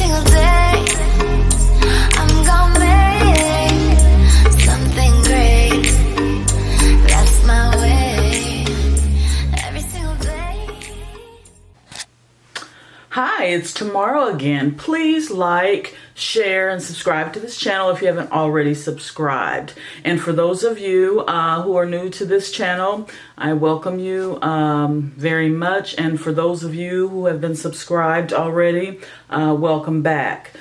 single day, I'm gonna make something great. That's my way. Every single day. Hi, it's Tomorrow again. Please like, share, and subscribe to this channel if you haven't already subscribed. And for those of you who are new to this channel, I welcome you very much. And for those of you who have been subscribed already, welcome back.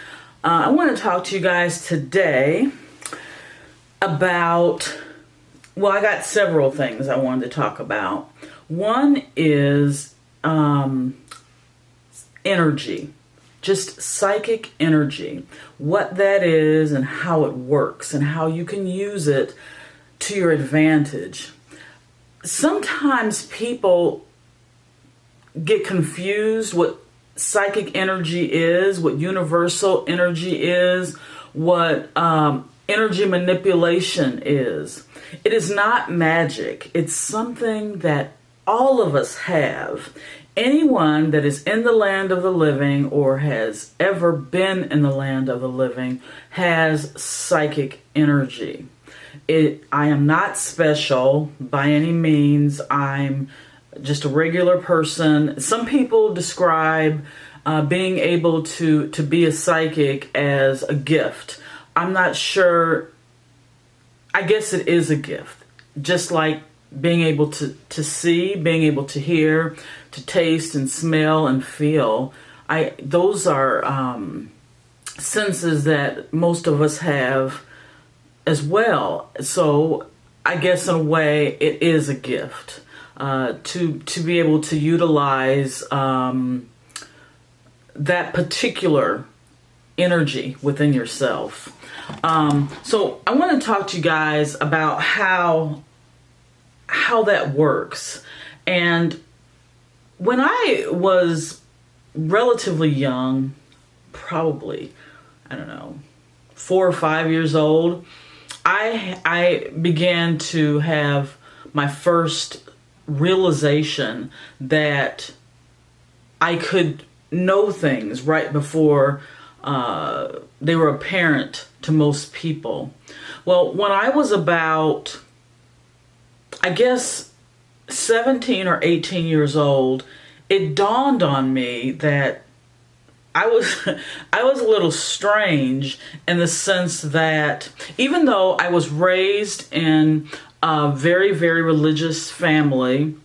I want to talk to you guys today about, well, I got several things I wanted to talk about. One is energy, just psychic energy, what that is and how it works and how you can use it to your advantage. Sometimes people get confused what psychic energy is, what universal energy is, what energy manipulation is. It is not magic. It's something that all of us have. Anyone that is in the land of the living or has ever been in the land of the living has psychic energy. I am not special by any means. I'm just a regular person. Some people describe being able to be a psychic as a gift. I'm not sure. I guess it is a gift. Just like being able to see, being able to hear, to taste and smell and feel. Those are senses that most of us have as well. So I guess in a way it is a gift to be able to utilize that particular energy within yourself. So I want to talk to you guys about how that works. And when I was relatively young, probably, I don't know, 4 or 5 years old, I began to have my first realization that I could know things right before they were apparent to most people. Well, when I was about, I guess, 17 or 18 years old, it dawned on me that I was a little strange in the sense that even though I was raised in a very, very religious family,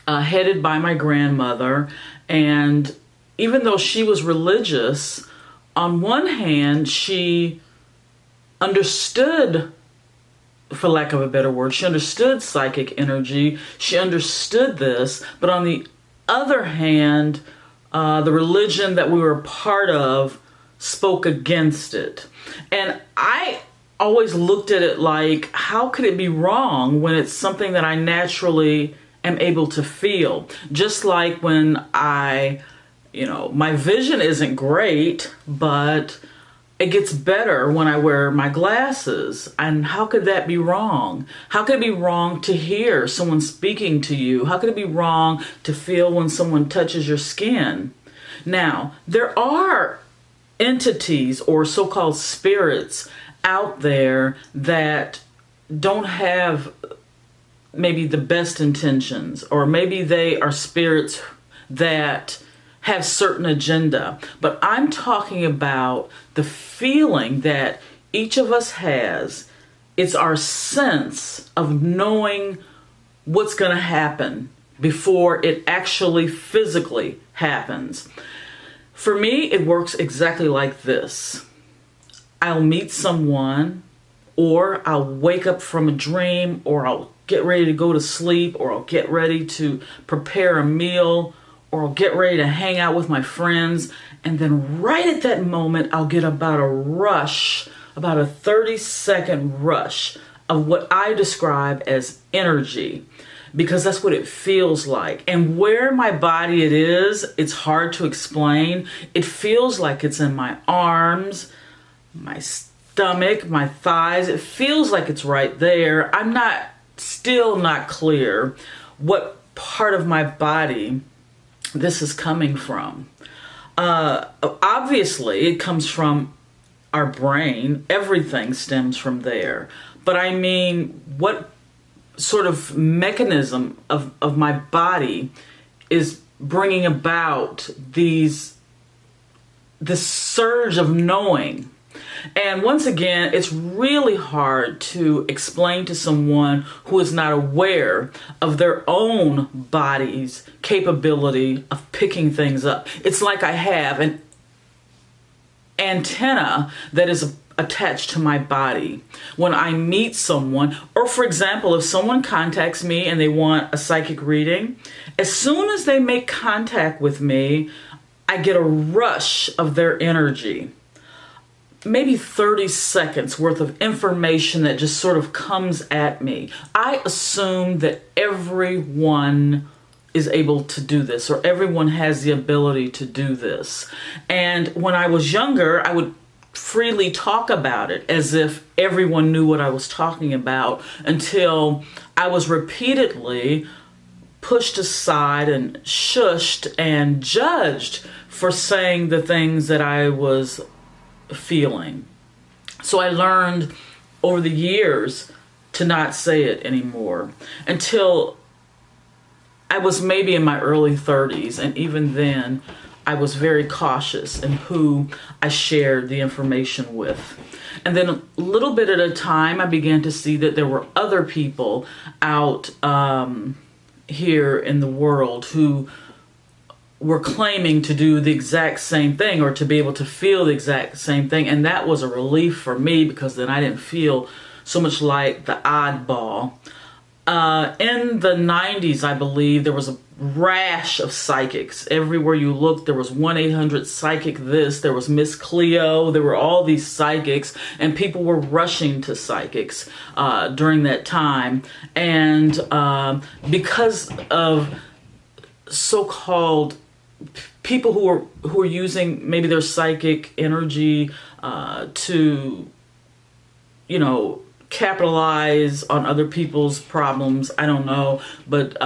headed by my grandmother, and even though she was religious, on one hand, she understood, for lack of a better word, she understood psychic energy. She understood this, but on the other hand, the religion that we were a part of spoke against it. And I always looked at it like, how could it be wrong when it's something that I naturally am able to feel? Just like when my vision isn't great, but it gets better when I wear my glasses. And how could that be wrong? How could it be wrong to hear someone speaking to you? How could it be wrong to feel when someone touches your skin? Now, there are entities or so-called spirits out there that don't have maybe the best intentions, or maybe they are spirits that have certain agenda. But I'm talking about the feeling that each of us has. It's our sense of knowing what's going to happen before it actually physically happens. For me, it works exactly like this. I'll meet someone, or I'll wake up from a dream, or I'll get ready to go to sleep, or I'll get ready to prepare a meal, or I'll get ready to hang out with my friends, and then right at that moment, I'll get about a rush, about a 30-second rush of what I describe as energy, because that's what it feels like. And where my body it is, it's hard to explain. It feels like it's in my arms, my stomach, my thighs. It feels like it's right there. I'm still not clear what part of my body this is coming from. Obviously, it comes from our brain. Everything stems from there. But I mean, what sort of mechanism of my body is bringing about this surge of knowing? And once again, it's really hard to explain to someone who is not aware of their own body's capability of picking things up. It's like I have an antenna that is attached to my body. When I meet someone, or for example, if someone contacts me and they want a psychic reading, as soon as they make contact with me, I get a rush of their energy. Maybe 30 seconds worth of information that just sort of comes at me. I assume that everyone is able to do this, or everyone has the ability to do this. And when I was younger, I would freely talk about it as if everyone knew what I was talking about, until I was repeatedly pushed aside and shushed and judged for saying the things that I was feeling. So I learned over the years to not say it anymore, until I was maybe in my early 30s, and even then I was very cautious in who I shared the information with. And then a little bit at a time, I began to see that there were other people out here in the world who were claiming to do the exact same thing, or to be able to feel the exact same thing. And that was a relief for me, because then I didn't feel so much like the oddball. In the 90s, I believe, there was a rash of psychics. Everywhere you looked, there was 1-800-PSYCHIC this, there was Miss Cleo, there were all these psychics, and people were rushing to psychics during that time. And because of so-called people who are using maybe their psychic energy to, capitalize on other people's problems, I don't know, but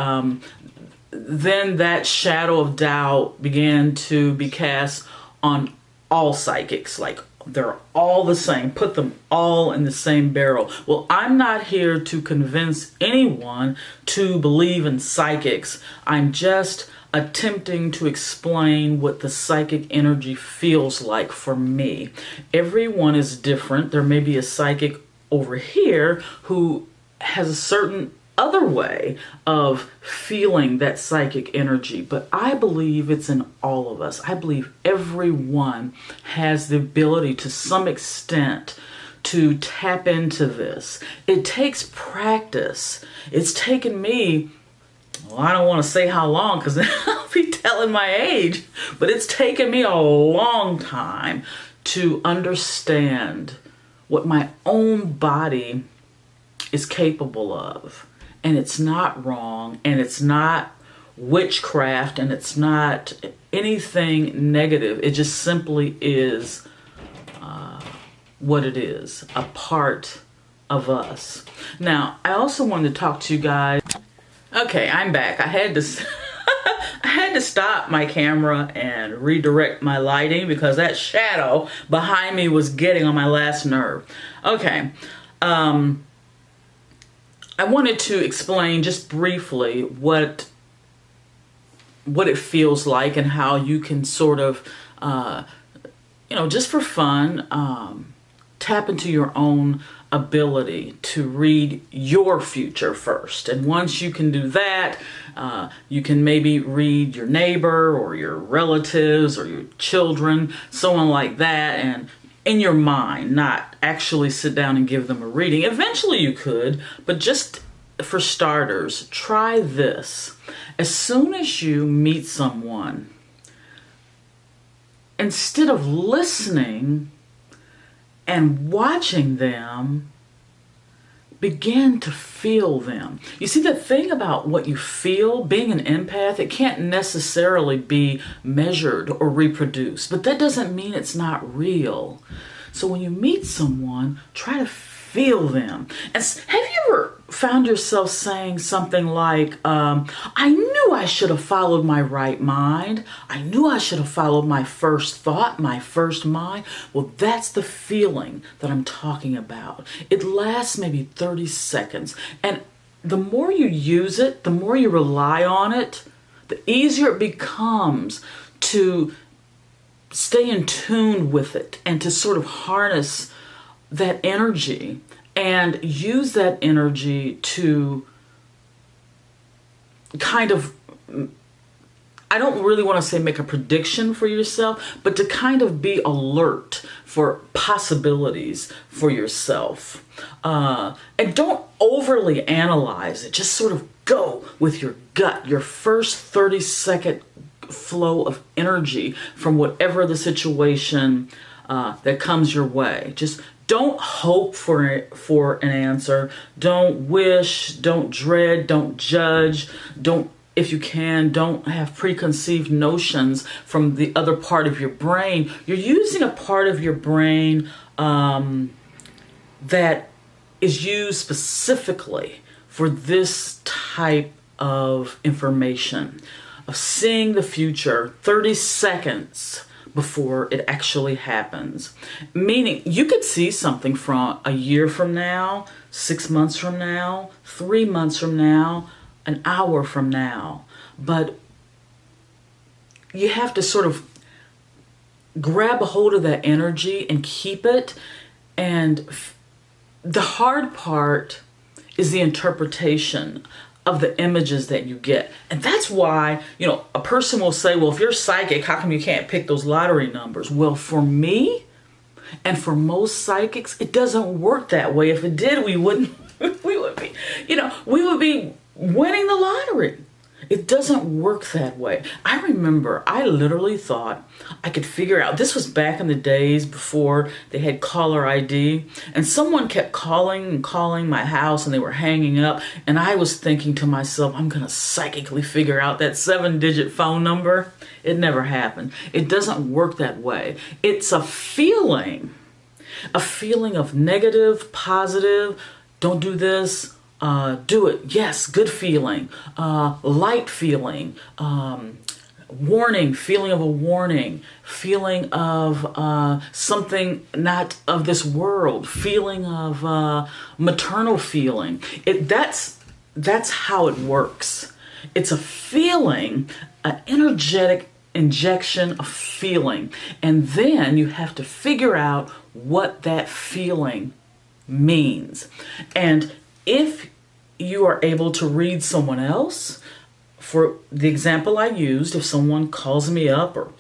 then that shadow of doubt began to be cast on all psychics, like they're all the same, put them all in the same barrel. Well, I'm not here to convince anyone to believe in psychics. I'm just attempting to explain what the psychic energy feels like for me. Everyone is different. There may be a psychic over here who has a certain other way of feeling that psychic energy, but I believe it's in all of us. I believe everyone has the ability to some extent to tap into this. It takes practice. It's taken me, well, I don't want to say how long, because I'll be telling my age, but it's taken me a long time to understand what my own body is capable of. And it's not wrong, and it's not witchcraft, and it's not anything negative. It just simply is what it is, a part of us. Now, I also wanted to talk to you guys. Okay, I'm back. I had to stop my camera and redirect my lighting, because that shadow behind me was getting on my last nerve. Okay, I wanted to explain just briefly what it feels like, and how you can sort of, just for fun, tap into your own ability to read your future first. And once you can do that, you can maybe read your neighbor or your relatives or your children, someone like that, and in your mind, not actually sit down and give them a reading. Eventually you could, but just for starters, try this. As soon as you meet someone, instead of listening and watching them, begin to feel them. You see, the thing about what you feel, being an empath, it can't necessarily be measured or reproduced, but that doesn't mean it's not real. So when you meet someone, try to feel them. And have you ever found yourself saying something like, I knew I should have followed my right mind. I knew I should have followed my first thought, my first mind. Well, that's the feeling that I'm talking about. It lasts maybe 30 seconds. And the more you use it, the more you rely on it, the easier it becomes to stay in tune with it and to sort of harness that energy and use that energy to kind of, I don't really want to say make a prediction for yourself, but to kind of be alert for possibilities for yourself. And don't overly analyze it. Just sort of go with your gut, your first 30-second flow of energy from whatever the situation that comes your way. Just don't hope for an answer. Don't wish, don't dread, don't judge, don't, if you can, don't have preconceived notions from the other part of your brain. You're using a part of your brain that is used specifically for this type of information, of seeing the future 30 seconds before it actually happens. Meaning you could see something from a year from now, 6 months from now, 3 months from now, an hour from now. But you have to sort of grab a hold of that energy and keep it. And the hard part is the interpretation of the images that you get. And that's why, a person will say, well, if you're psychic, how come you can't pick those lottery numbers? Well, for me and for most psychics, it doesn't work that way. If it did, we would be winning the lottery. It doesn't work that way. I remember I literally thought I could figure out, this was back in the days before they had caller ID, and someone kept calling and calling my house and they were hanging up, and I was thinking to myself, I'm going to psychically figure out that 7-digit phone number. It never happened. It doesn't work that way. It's a feeling of negative, positive, don't do this, do it. Yes, good feeling, light feeling, warning, feeling of a warning, feeling of something not of this world, feeling of maternal feeling. That's how it works. It's a feeling, an energetic injection of feeling. And then you have to figure out what that feeling means. And if you are able to read someone else, for the example I used, if someone calls me up or,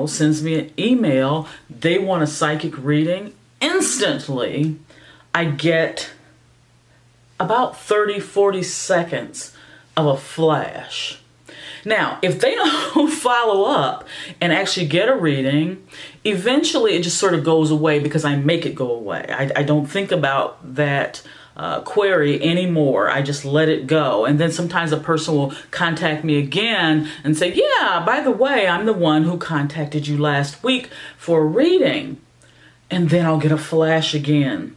sends me an email, they want a psychic reading, instantly I get about 30, 40 seconds of a flash. Now, if they don't follow up and actually get a reading, eventually it just sort of goes away because I make it go away. I don't think about that query anymore. I just let it go. And then sometimes a person will contact me again and say, yeah, by the way, I'm the one who contacted you last week for a reading. And then I'll get a flash again.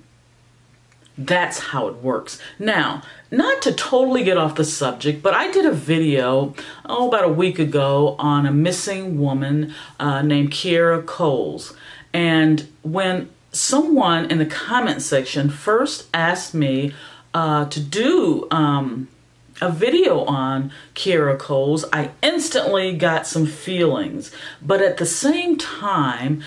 That's how it works. Now, not to totally get off the subject, but I did a video, about a week ago on a missing woman named Kiera Coles. And when someone in the comment section first asked me to do a video on Kiera Coles, I instantly got some feelings. But at the same time,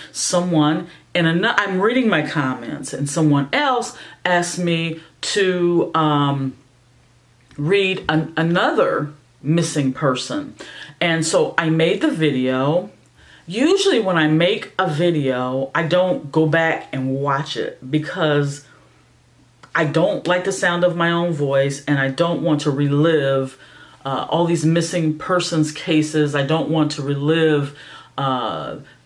I'm reading my comments, and someone else asked me to read another missing person. And so I made the video. Usually when I make a video, I don't go back and watch it because I don't like the sound of my own voice, and I don't want to relive all these missing persons cases. I don't want to relive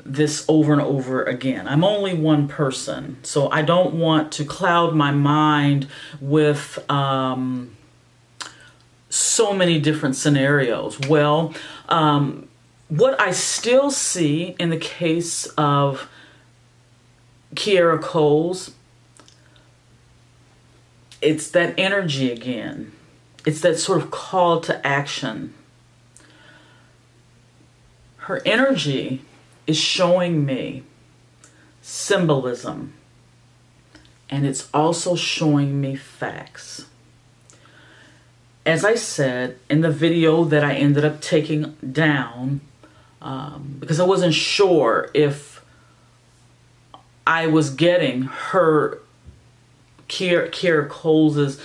this over and over again. I'm only one person, so I don't want to cloud my mind with so many different scenarios. Well, what I still see in the case of Kiera Coles it's that energy again. It's that sort of call to action. Her energy is showing me symbolism, and it's also showing me facts. As I said in the video that I ended up taking down, because I wasn't sure if I was getting her, Kierra Coles's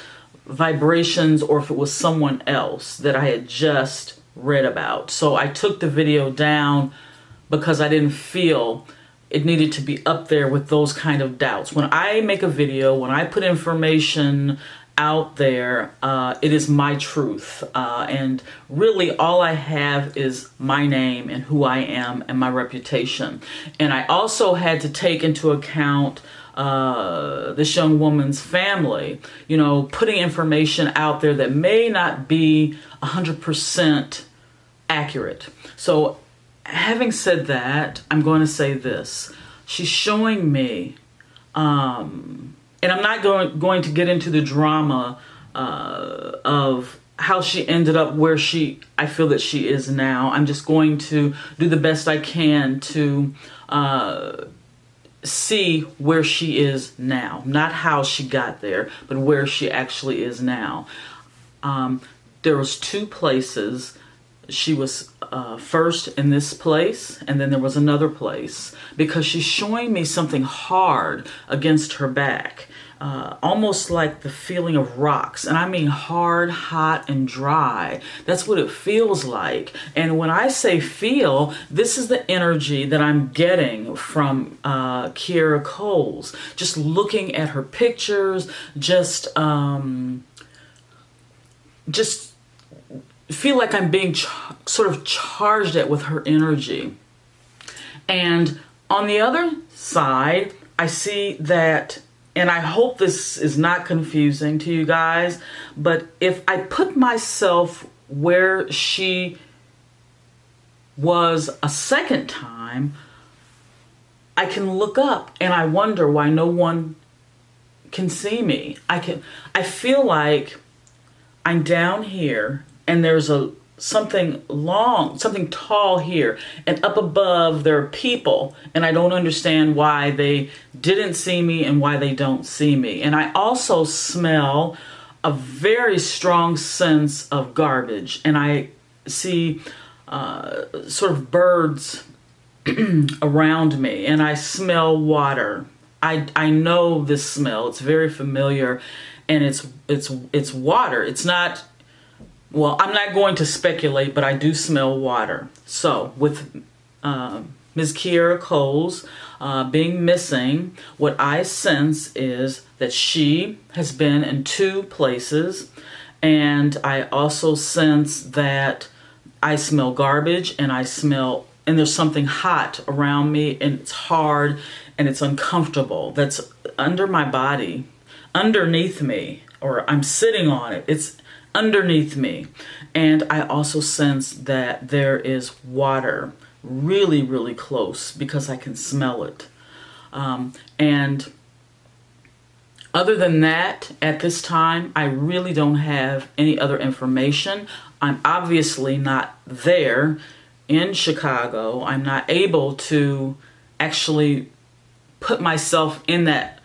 vibrations, or if it was someone else that I had just read about. So I took the video down because I didn't feel it needed to be up there with those kind of doubts. When I make a video, when I put information out there, it is my truth, and really all I have is my name and who I am and my reputation. And I also had to take into account this young woman's family, you know, putting information out there that may not be 100% accurate. So having said that, I'm going to say this. She's showing me, and I'm not going to get into the drama of how she ended up where I feel that she is now. I'm just going to do the best I can to see where she is now. Not how she got there, but where she actually is now. There was two places. She was first in this place, and then there was another place, because she's showing me something hard against her back, almost like the feeling of rocks. And I mean hard, hot, and dry. That's what it feels like. And when I say feel, this is the energy that I'm getting from Kierra Coles. Just looking at her pictures, just feel like I'm being sort of charged at with her energy. And on the other side, I see that, and I hope this is not confusing to you guys, but if I put myself where she was a second time, I can look up and I wonder why no one can see me. I feel like I'm down here, and there's something long, something tall here, and up above there are people, and I don't understand why they didn't see me and why they don't see me. And I also smell a very strong sense of garbage, and I see sort of birds around me, and I smell water. I know this smell. It's very familiar, and it's water. It's not. Well, I'm not going to speculate, but I do smell water. So with Ms. Kierra Coles being missing, what I sense is that she has been in two places, and I also sense that I smell garbage, and and there's something hot around me, and it's hard, and it's uncomfortable. That's under my body, underneath me, or I'm sitting on it. It's underneath me. And I also sense that there is water really, really close, because I can smell it. And other than that, at this time, I really don't have any other information. I'm obviously not there in Chicago. I'm not able to actually put myself in that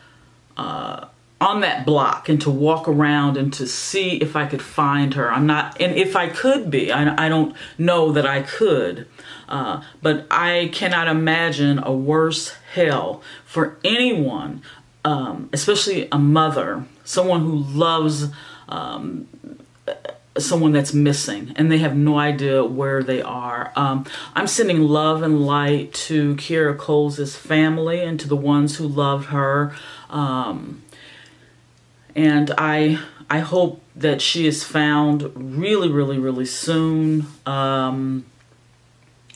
on that block, and to walk around and to see if I could find her. I'm not, and if I could be, I don't know that I could, but I cannot imagine a worse hell for anyone, especially a mother, someone who loves someone that's missing, and they have no idea where they are. I'm sending love and light to Kierra Coles' family and to the ones who loved her. And I hope that she is found really, really, really soon. And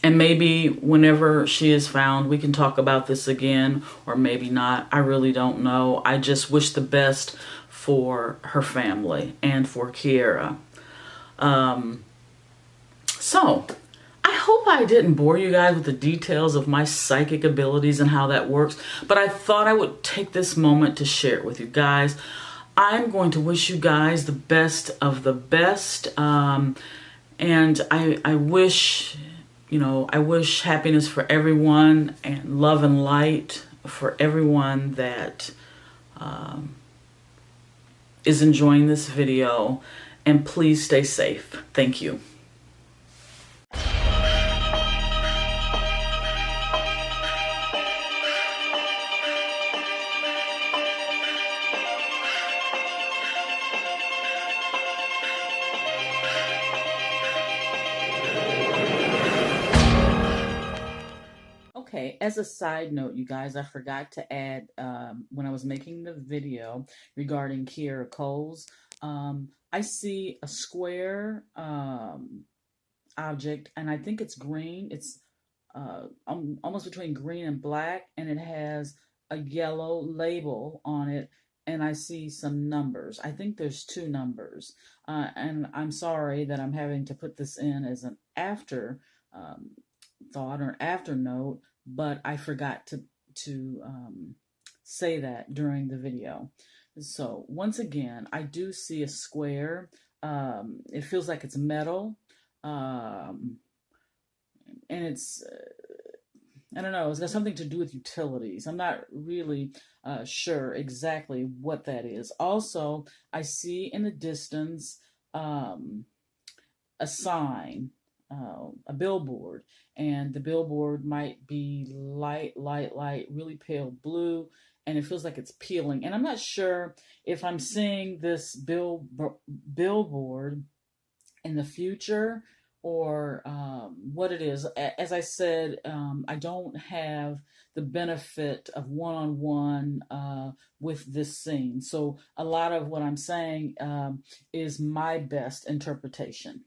maybe whenever she is found, we can talk about this again, or maybe not. I really don't know. I just wish the best for her family and for Kierra. So I hope I didn't bore you guys with the details of my psychic abilities and how that works, but I thought I would take this moment to share it with you guys. I'm going to wish you guys the best of the best. And I wish, I wish happiness for everyone and love and light for everyone that is enjoying this video. And please stay safe. Thank you. Okay, as a side note, you guys, I forgot to add when I was making the video regarding Kiera Coles, I see a square object, and I think it's green. It's almost between green and black, and it has a yellow label on it, and I see some numbers. I think there's 2 numbers, and I'm sorry that I'm having to put this in as an after thought or after note, but I forgot to say that during the video. So once again, I do see a square. It feels like it's metal, and it's I don't know, it's got something to do with utilities. I'm not really sure exactly what that is. Also, I see in the distance a sign, a billboard, and the billboard might be light, really pale blue, and it feels like it's peeling. And I'm not sure if I'm seeing this billboard in the future or what it is. As I said, I don't have the benefit of one-on-one with this scene. So a lot of what I'm saying is my best interpretation.